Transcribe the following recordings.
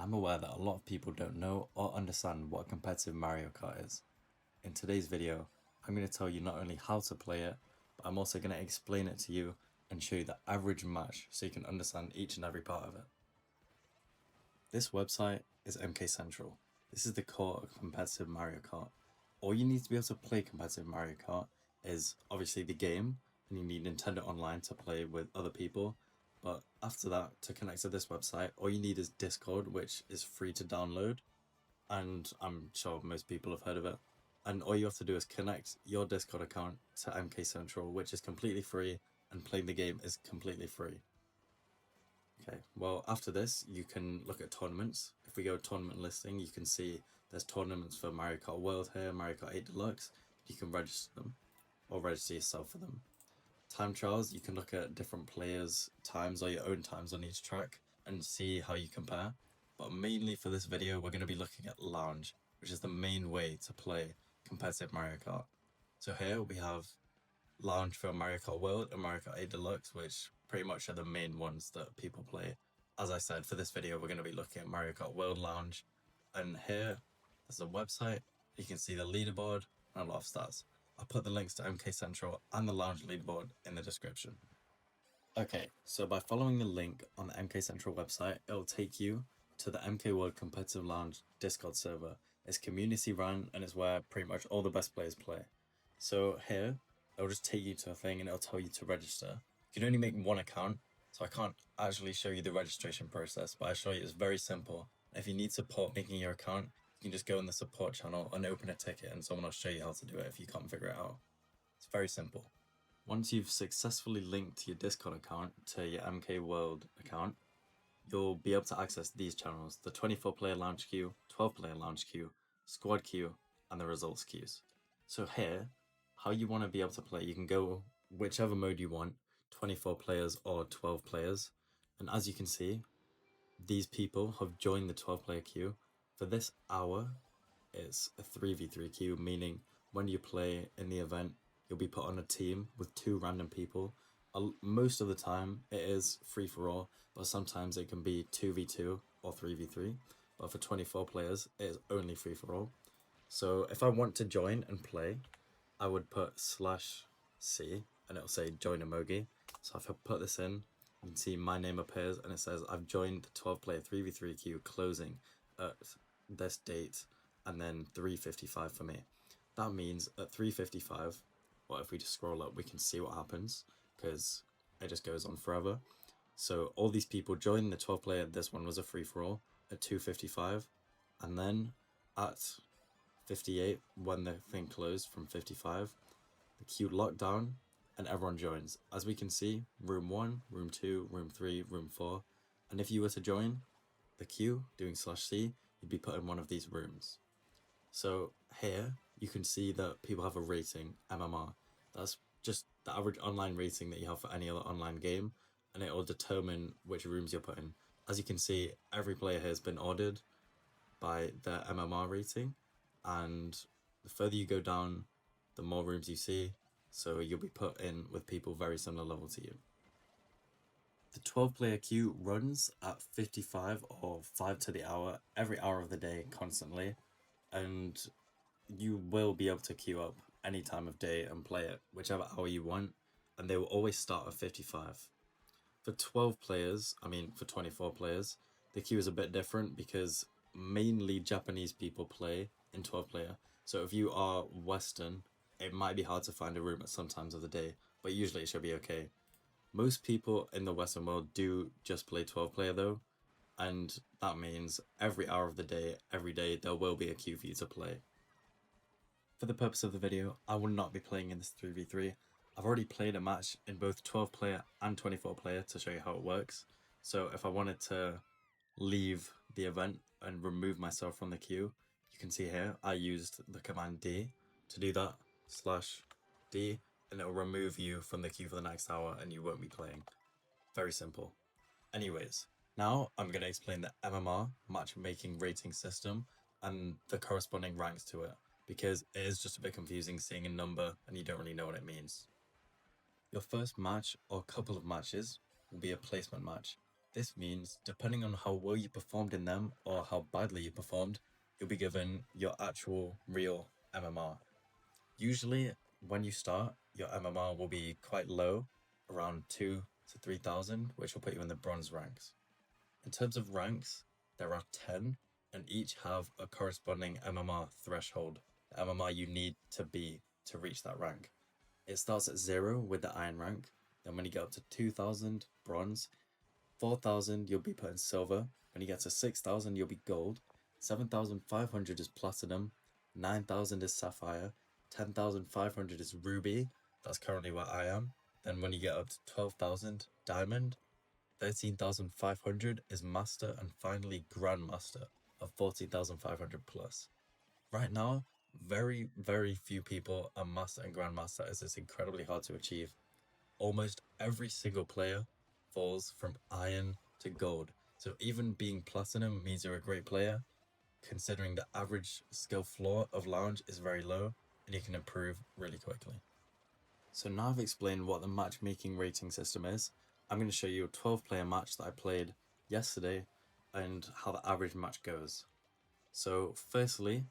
I'm aware that a lot of people don't know or understand what competitive Mario Kart is. In today's video, I'm going to tell you not only how to play it, but I'm also going to explain it to you and show you the average match so you can understand each and every part of it. This website is MK Central. This is the core of competitive Mario Kart. All you need to be able to play competitive Mario Kart is obviously the game, and you need Nintendo Online to play with other people. But after that, to connect to this website, all you need is Discord, which is free to download, and I'm sure most people have heard of it. And all you have to do is connect your Discord account to MK Central, which is completely free, and playing the game is completely free. Okay, well, after this, you can look at tournaments. If we go tournament listing, you can see there's tournaments for Mario Kart World here, Mario Kart 8 Deluxe. You can register them, or register yourself for them. Time trials, you can look at different players' times or your own times on each track and see how you compare. But mainly for this video, we're going to be looking at Lounge, which is the main way to play competitive Mario Kart. So here we have Lounge for Mario Kart World and Mario Kart 8 Deluxe, which pretty much are the main ones that people play. As I said, for this video, we're going to be looking at Mario Kart World Lounge. And here, there's a website. You can see the leaderboard and a lot of stats. I'll put the links to MK Central and the Lounge leaderboard in the description. Okay, so by following the link on the MK Central website, it'll take you to the MK World Competitive Lounge Discord server. It's community run and it's where pretty much all the best players play. So here, it'll just take you to a thing and it'll tell you to register. You can only make one account, so I can't actually show you the registration process, but I'll show you it's very simple. If you need support making your account, you can just go in the support channel and open a ticket and someone will show you how to do it if you can't figure it out. It's very simple. Once you've successfully linked your Discord account to your MK World account, you'll be able to access these channels: the 24-player launch queue, 12-player launch queue, squad queue, and the results queues. So here, how you want to be able to play, you can go whichever mode you want, 24 players or 12 players. And as you can see, these people have joined the 12-player queue. For this hour, it's a 3v3 queue, meaning when you play in the event, you'll be put on a team with two random people. Most of the time, it is free-for-all, but sometimes it can be 2v2 or 3v3. But for 24 players, it is only free-for-all. So if I want to join and play, I would put /C and it'll say join emoji. So if I put this in, you can see my name appears and it says I've joined the 12-player 3v3 queue closing at this date, and then 3:55 for me. That means at 3:55, well, if we just scroll up, we can see what happens because it just goes on forever. So all these people joined the 12-player, this one was a free-for-all, at 2:55, and then at 58, when the thing closed from 55, the queue locked down and everyone joins. As we can see, room 1, room 2, room 3, room 4, and if you were to join the queue doing /C, you'd be put in one of these rooms. So here you can see that people have a rating, MMR. That's just the average online rating that you have for any other online game, and it will determine which rooms you're put in. As you can see, every player here has been ordered by their MMR rating, and the further you go down, the more rooms you see, so you'll be put in with people very similar level to you. The 12-player queue runs at 55 or 5 to the hour, every hour of the day, constantly, and you will be able to queue up any time of day and play it whichever hour you want, and they will always start at 55. For 12 players, for 24 players, the queue is a bit different because mainly Japanese people play in 12-player. So if you are Western, it might be hard to find a room at some times of the day, but usually it should be okay. Most people in the Western world do just play 12-player though, and that means every hour of the day, every day, there will be a queue for you to play. For the purpose of the video, I will not be playing in this 3v3. I've already played a match in both 12-player and 24-player to show you how it works. So if I wanted to leave the event and remove myself from the queue, you can see here I used the command D to do that, /D, and it'll remove you from the queue for the next hour and you won't be playing. Very simple. Anyways, now I'm going to explain the MMR, matchmaking rating system, and the corresponding ranks to it, because it is just a bit confusing seeing a number and you don't really know what it means. Your first match or couple of matches will be a placement match. This means depending on how well you performed in them or how badly you performed, you'll be given your actual real MMR. Usually when you start, your MMR will be quite low, around 2 to 3,000, which will put you in the bronze ranks. In terms of ranks, there are 10 and each have a corresponding MMR threshold, the MMR you need to be to reach that rank. It starts at 0 with the iron rank, then when you get up to 2,000, bronze, 4,000 you'll be put in silver, when you get to 6,000 you'll be gold, 7,500 is platinum, 9,000 is sapphire, 10,500 is ruby, that's currently where I am, then when you get up to 12,000, diamond, 13,500 is master, and finally grandmaster of 14,500 plus. Right now, very few people are master and grandmaster, as it's incredibly hard to achieve. Almost every single player falls from iron to gold, so even being platinum means you're a great player, considering the average skill floor of lounge is very low and you can improve really quickly. So now I've explained what the matchmaking rating system is, I'm going to show you a 12-player match that I played yesterday and how the average match goes. So firstly,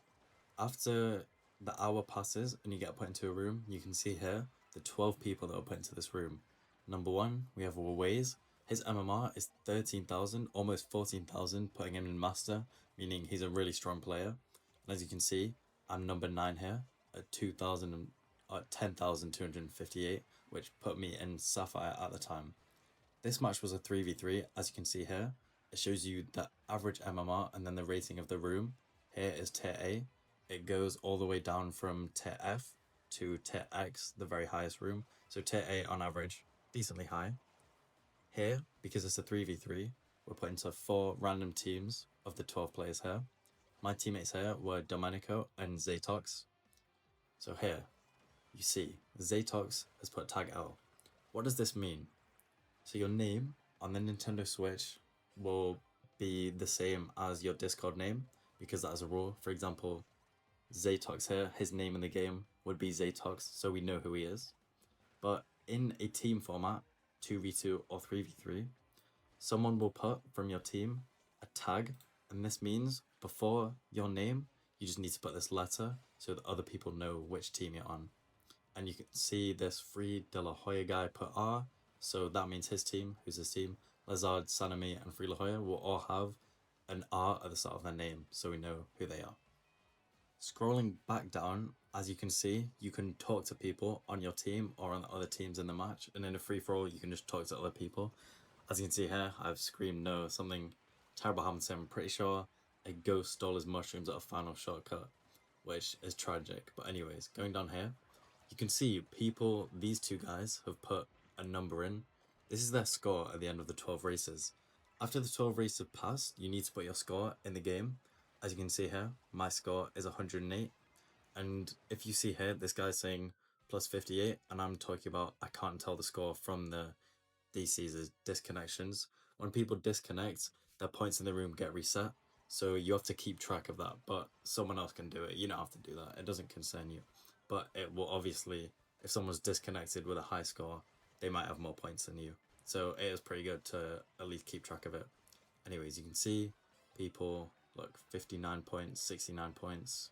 after the hour passes and you get put into a room, you can see here the 12 people that were put into this room. Number 1, we have Waways. His MMR is 13,000, almost 14,000, putting him in master, meaning he's a really strong player. And as you can see, I'm number 9 here at 10,258, which put me in sapphire at the time. This match was a 3v3, as you can see here. It shows you the average MMR and then the rating of the room. Here is tier A. It goes all the way down from tier F to tier X, the very highest room. So tier A on average, decently high. Here, because it's a 3v3, we're put into 4 random teams of the 12 players here. My teammates here were Domenico and Zatox. So here, you see, Zatox has put tag L. What does this mean? So your name on the Nintendo Switch will be the same as your Discord name, because that is a rule. For example, Zatox here, his name in the game would be Zatox, so we know who he is. But in a team format, 2v2 or 3v3, someone will put from your team a tag, and this means before your name, you just need to put this letter so that other people know which team you're on. And you can see this Free De La Hoya guy put R, so that means his team. Who's his team? Lazard, Sanami, and Free La Hoya will all have an R at the start of their name, so we know who they are. Scrolling back down, as you can see, you can talk to people on your team or on the other teams in the match, and in a free-for-all, you can just talk to other people. As you can see here, I've screamed no, something terrible happened to him. I'm pretty sure a ghost stole his mushrooms at a final shortcut, which is tragic. But anyways, going down here, you can see people, these two guys have put a number in. This is their score at the end of the 12 races. After the 12 races have passed, you need to put your score in the game. As you can see here, my score is 108. And if you see here, this guy's saying plus 58, and I'm talking about I can't tell the score from the DCs as disconnections. When people disconnect, their points in the room get reset. So you have to keep track of that, but someone else can do it. You don't have to do that. It doesn't concern you. But it will obviously, if someone's disconnected with a high score, they might have more points than you. So it is pretty good to at least keep track of it. Anyways, you can see people, look, 59 points, 69 points.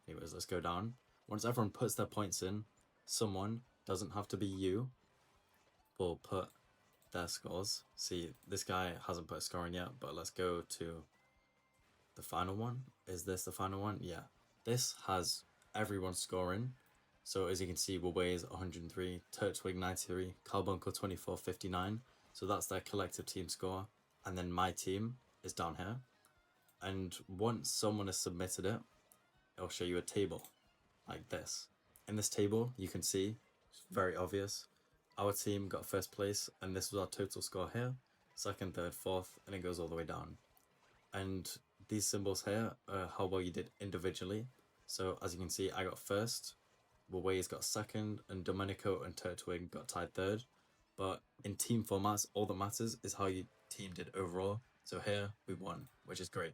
Anyways, let's go down. Once everyone puts their points in, someone, doesn't have to be you, will put their scores. See, this guy hasn't put a score in yet, but let's go to the final one. Is this the final one? Yeah. This has everyone scoring. So as you can see, Waways 103, Turtwig 93, Carbuncle 2459. So that's their collective team score. And then my team is down here. And once someone has submitted it, it'll show you a table like this. In this table, you can see, it's very obvious, our team got first place, and this was our total score here, second, third, fourth, and it goes all the way down. And these symbols here are how well you did individually. So as you can see, I got first, Waways got second, and Domenico and Turtwig got tied third. But in team formats, all that matters is how your team did overall. So here, we won, which is great.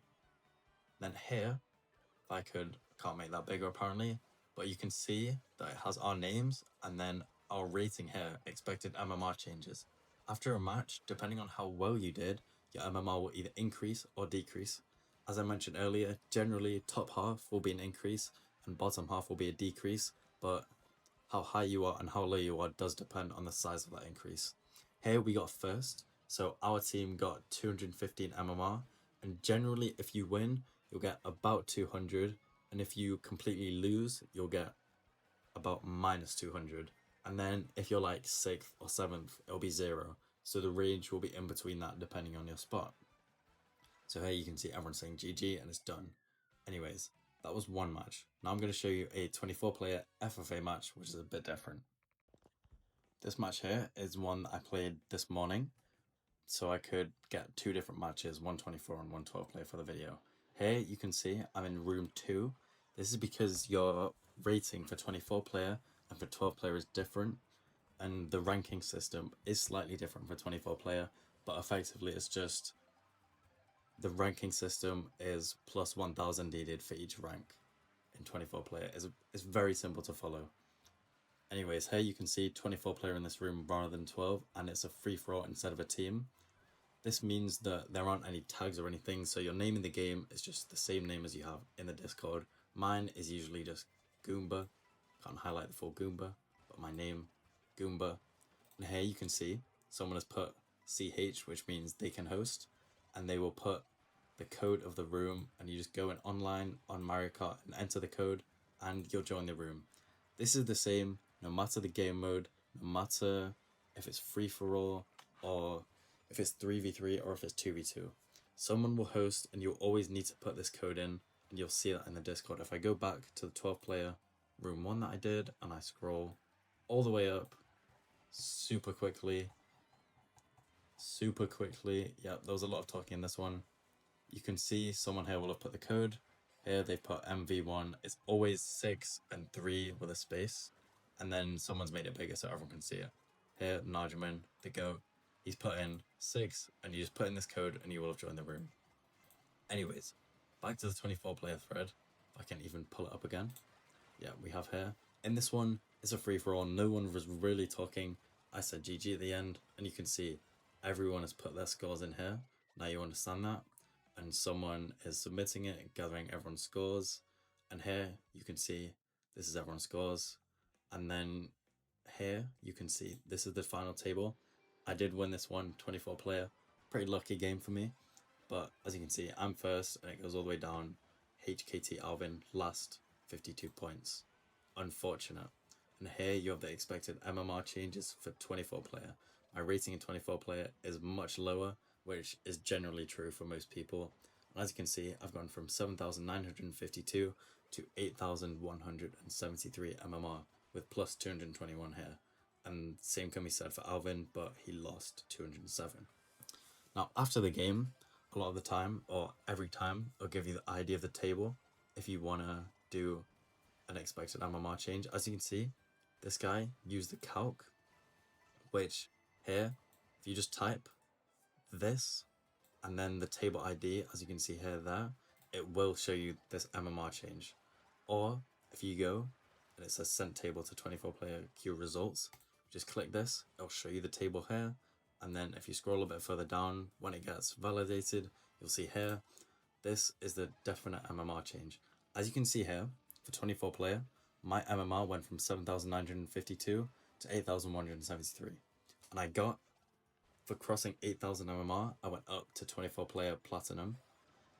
Then here, if I can't make that bigger apparently, but you can see that it has our names and then our rating here, expected MMR changes. After a match, depending on how well you did, your MMR will either increase or decrease. As I mentioned earlier, generally top half will be an increase and bottom half will be a decrease, but how high you are and how low you are does depend on the size of that increase. Here we got first, so our team got 215 MMR, and generally if you win, you'll get about 200, and if you completely lose, you'll get about minus 200. And then if you're like 6th or 7th, it'll be 0. So the range will be in between that depending on your spot. So here you can see everyone saying GG and it's done. Anyways, that was one match. Now I'm going to show you a 24 player FFA match, which is a bit different. This match here is one that I played this morning, so I could get 2 different matches, 124 and 112 player for the video. Here you can see I'm in room 2. This is because your rating for 24 player and for 12 player is different, and the ranking system is slightly different for 24 player, but effectively it's just the ranking system is plus 1000 needed for each rank in 24 player. It's very simple to follow. Anyways, here you can see 24 player in this room rather than 12, and it's a free-for-all instead of a team. This means that there aren't any tags or anything, so your name in the game is just the same name as you have in the Discord. Mine is usually just Goomba. Can't highlight the full Goomba, but my name, Goomba. And here you can see someone has put CH, which means they can host, and they will put the code of the room, and you just go in online on Mario Kart and enter the code, and you'll join the room. This is the same no matter the game mode, no matter if it's free-for-all or if it's 3v3 or if it's 2v2. Someone will host and you'll always need to put this code in, and you'll see that in the Discord. If I go back to the 12 player room 1 that I did and I scroll all the way up super quickly, yep, there was a lot of talking in this one. You can see someone here will have put the code. Here they put MV1. It's always 6 and 3 with a space, and then someone's made it bigger so everyone can see it. Here, Najman, the goat, he's put in 6, and you just put in this code and you will have joined the room. Anyways, back to the 24 player thread. If I can even pull it up again. Yeah, we have here. In this one, it's a free-for-all. No one was really talking. I said GG at the end, and you can see everyone has put their scores in here. Now you understand that. And someone is submitting it, gathering everyone's scores. And here you can see this is everyone's scores. And then here you can see this is the final table. I did win this one, 24 player. Pretty lucky game for me. But as you can see, I'm first and it goes all the way down. HKT Alvin last, 52 points. Unfortunate. And here you have the expected MMR changes for 24 player. My rating in 24 player is much lower, which is generally true for most people. And as you can see, I've gone from 7,952 to 8,173 MMR with plus 221 here. And same can be said for Alvin, but he lost 207. Now, after the game, a lot of the time, or every time, I'll give you the ID of the table if you want to do an expected MMR change. As you can see, this guy used the calc, which here, if you just type this and then the table ID, as you can see here, there, it will show you this MMR change. Or if you go and it says sent table to 24 player queue results, just click this, it'll show you the table here. And then if you scroll a bit further down, when it gets validated, you'll see here, this is the definite MMR change. As you can see here, for 24 player, my MMR went from 7,952 to 8,173. And I got, for crossing 8,000 MMR, I went up to 24 player platinum.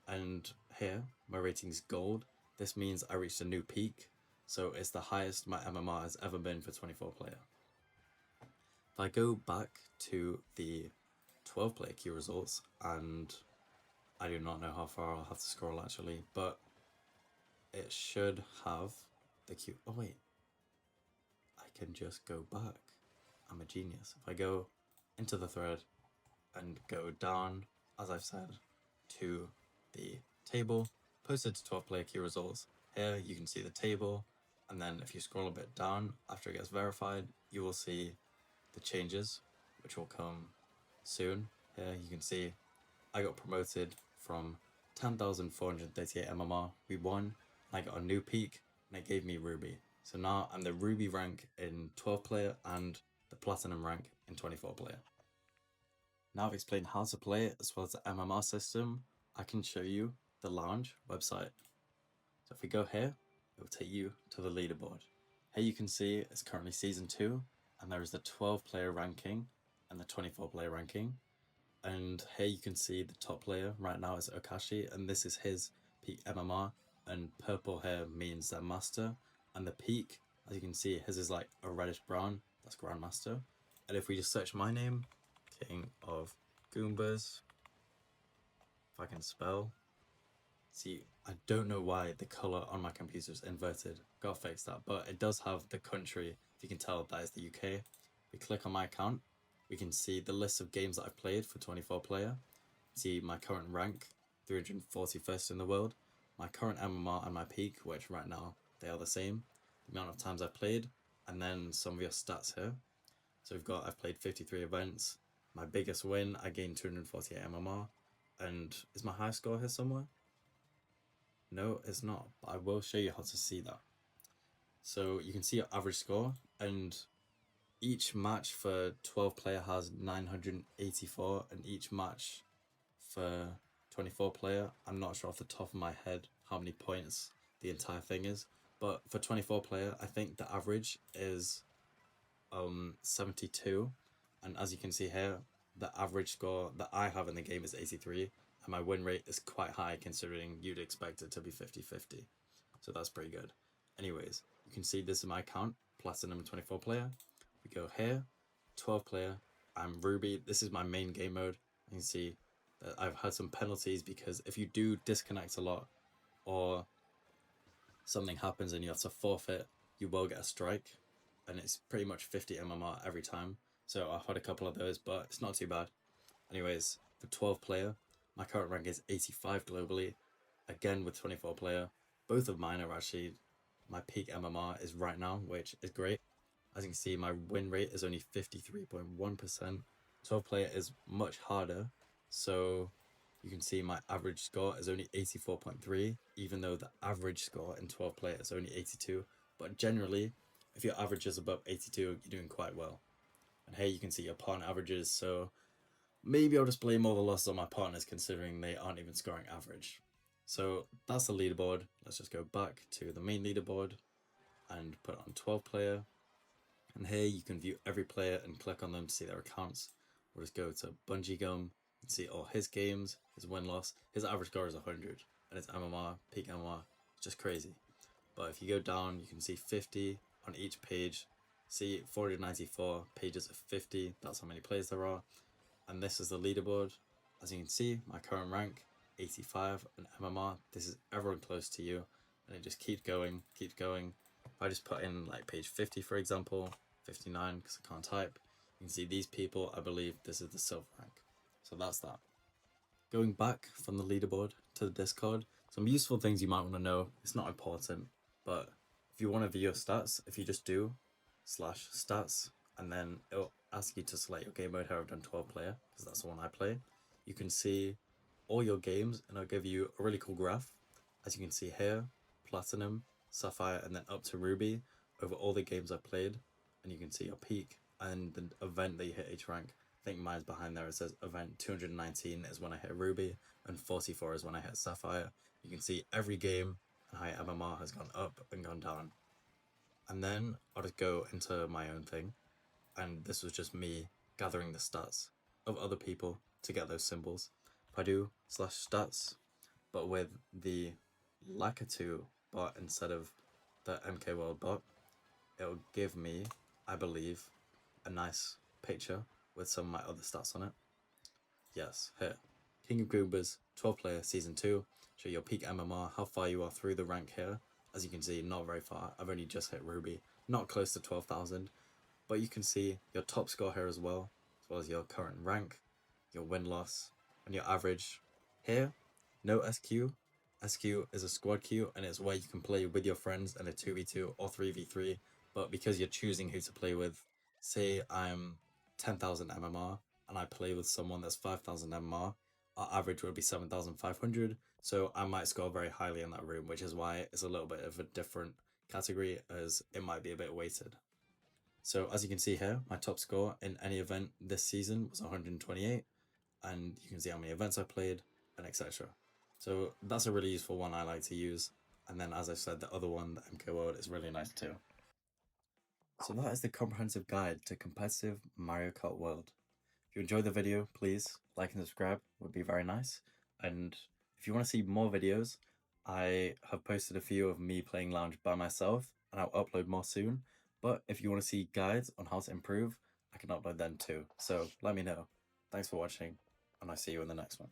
And here, my rating's gold. This means I reached a new peak. So it's the highest my MMR has ever been for 24 player. If I go back to the 12 player queue results, and I do not know how far I'll have to scroll actually, but it should have the queue. Oh wait, I can just go back. I'm a genius. If I go into the thread and go down, as I've said, to the table, posted to 12 player queue results, here you can see the table, and then if you scroll a bit down after it gets verified, you will see the changes, which will come soon. Here you can see I got promoted from 10,438 MMR. We won. I got a new peak and it gave me Ruby. So now I'm the Ruby rank in 12 player and the Platinum rank in 24 player. Now I've explained how to play it as well as the MMR system, I can show you the lounge website. So if we go here, it will take you to the leaderboard. Here you can see it's currently season 2, and there is the 12 player ranking and the 24 player ranking. And here you can see the top player right now is Okashi, and this is his peak MMR, and purple here means their master, and the peak, as you can see, his is like a reddish brown, that's Grandmaster. And if we just search my name, King of Goombas, if I can spell, see, I don't know why the color on my computer is inverted, gotta fix that, but it does have the country, if you can tell, that is the UK. We click on my account, we can see the list of games that I've played for 24 player, see my current rank, 341st in the world, my current MMR and my peak, which right now they are the same, the amount of times I've played, and then some of your stats here. So I've played 53 events, my biggest win, I gained 248 MMR, and is my high score here somewhere? No, it's not, but I will show you how to see that. So you can see your average score, and each match for 12 player has 984, and each match for 24 player, I'm not sure off the top of my head how many points the entire thing is, but for 24 player, I think the average is 72, and as you can see here, the average score that I have in the game is 83, and my win rate is quite high considering you'd expect it to be 50-50, so that's pretty good. Anyways, you can see this is my account, Platinum 24 player. We go here, 12 player, I'm Ruby, this is my main game mode. You can see that I've had some penalties because if you do disconnect a lot or something happens and you have to forfeit, you will get a strike, and it's pretty much 50 MMR every time. So I've had a couple of those, but it's not too bad. Anyways, for 12 player, my current rank is 85 globally, again with 24 player. Both of mine are actually, my peak MMR is right now, which is great. As you can see, my win rate is only 53.1%. 12 player is much harder, so you can see my average score is only 84.3, even though the average score in 12 player is only 82. But generally, if your average is above 82, you're doing quite well. And here you can see your partner averages, so maybe I'll just blame all the losses on my partners considering they aren't even scoring average. So that's the leaderboard. Let's just go back to the main leaderboard and put it on 12 player. And here you can view every player and click on them to see their accounts. We'll just go to Bungee Gum and see all his games, his win-loss. His average score is 100, and his MMR, peak MMR, it's just crazy. But if you go down, you can see 50 on each page. See 494 pages of 50, that's how many players there are. And this is the leaderboard. As you can see, my current rank, 85, and MMR, this is everyone close to you. And it just keeps going, keeps going. If I just put in like page 50, for example, 59, because I can't type, you can see these people, I believe this is the silver rank. So that's that. Going back from the leaderboard to the Discord, some useful things you might want to know. It's not important, but if you want to view your stats, if you just do /stats, and then it'll ask you to select your game mode. Here I've done 12 player, because that's the one I play. You can see all your games, and I'll give you a really cool graph. As you can see here, Platinum, Sapphire, and then up to Ruby, over all the games I played, and you can see your peak and the event that you hit each rank. I think mine's behind there. It says event 219 is when I hit Ruby, and 44 is when I hit Sapphire. You can see every game and how MMR has gone up and gone down. And then I'll just go into my own thing, and this was just me gathering the stats of other people to get those symbols. If I do /stats, but with the Lakitu bot instead of the MK World bot, it'll give me, I believe, a nice picture with some of my other stats on it. Yes, here. King of Goombas, 12 player, season 2. Show your peak MMR, how far you are through the rank here. As you can see, not very far. I've only just hit Ruby, not close to 12,000. But you can see your top score here as well as your current rank, your win-loss, and your average. Here, no SQ. SQ is a squad queue, and it's where you can play with your friends in a 2v2 or 3v3, but because you're choosing who to play with, say I'm 10,000 MMR, and I play with someone that's 5,000 MMR, our average would be 7,500, so I might score very highly in that room, which is why it's a little bit of a different category, as it might be a bit weighted. So as you can see here, my top score in any event this season was 128, and you can see how many events I've played and etc. So that's a really useful one I like to use. And then, as I said, the other one, the MK World, is really nice too. So that is the comprehensive guide to competitive Mario Kart World. If you enjoyed the video, please like and subscribe, would be very nice. And if you want to see more videos, I have posted a few of me playing Lounge by myself, and I'll upload more soon. But if you want to see guides on how to improve, I can upload them too. So let me know. Thanks for watching, and I'll see you in the next one.